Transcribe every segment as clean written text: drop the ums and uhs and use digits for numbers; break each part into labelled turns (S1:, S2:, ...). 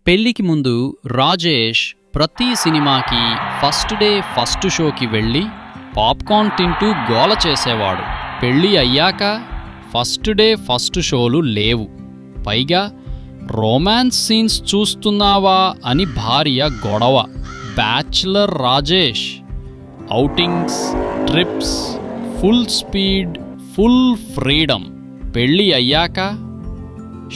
S1: పెళ్లికి ముందు రాజేష్ ప్రతి సినిమాకి ఫస్ట్ డే ఫస్ట్ షోకి వెళ్ళి పాప్కార్న్ తింటూ గోల చేసేవాడు. పెళ్ళి అయ్యాక ఫస్ట్ డే ఫస్ట్ షోలు లేవు. పైగా రొమాన్స్ సీన్స్ చూస్తున్నావా అని భార్య గొడవ. Bachelor Rajesh outings, trips, full speed, full freedom. పెళ్ళి అయ్యాక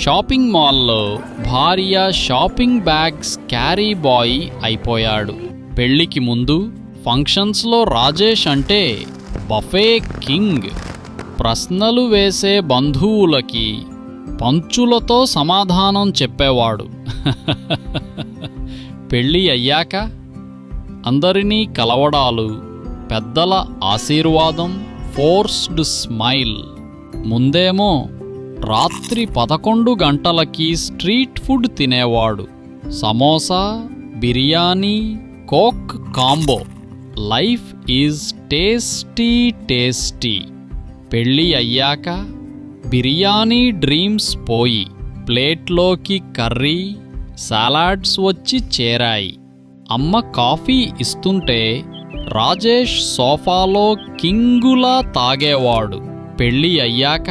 S1: షాపింగ్ మాల్లో భార్య షాపింగ్ బ్యాగ్స్ క్యారీ బాయ్ అయిపోయాడు. పెళ్లికి ముందు ఫంక్షన్స్లో రాజేష్ అంటే బఫే కింగ్. ప్రశ్నలు వేసే బంధువులకి పంచులతో సమాధానం చెప్పేవాడు. పెళ్ళి అయ్యాక అందరినీ కలవడాలు, పెద్దల ఆశీర్వాదం, ఫోర్స్డ్ స్మైల్. ముందేమో రాత్రి 11 గంటలకి స్ట్రీట్ ఫుడ్ తినేవాడు. Samosa, biryani, coke combo. Life is tasty tasty. పెళ్ళి అయ్యాక బిర్యానీ డ్రీమ్స్ పోయి ప్లేట్లోకి కర్రీ, సలాడ్స్ వచ్చి చేరాయి. అమ్మ కాఫీ ఇస్తుంటే రాజేష్ సోఫాలో కింగులా తాగేవాడు. పెళ్ళి అయ్యాక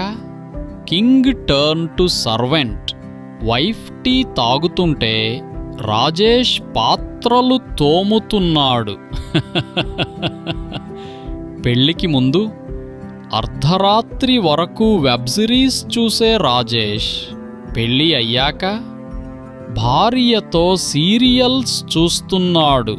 S1: king turn to servant. Wife tea తాగుతుంటే రాజేష్ పాత్రలు తోముతున్నాడు. పెళ్ళికి ముందు అర్ధరాత్రి వరకు వెబ్ సిరీస్ చూసే రాజేష్ పెళ్ళి అయ్యాక భార్యతో సీరియల్స్ చూస్తున్నాడు.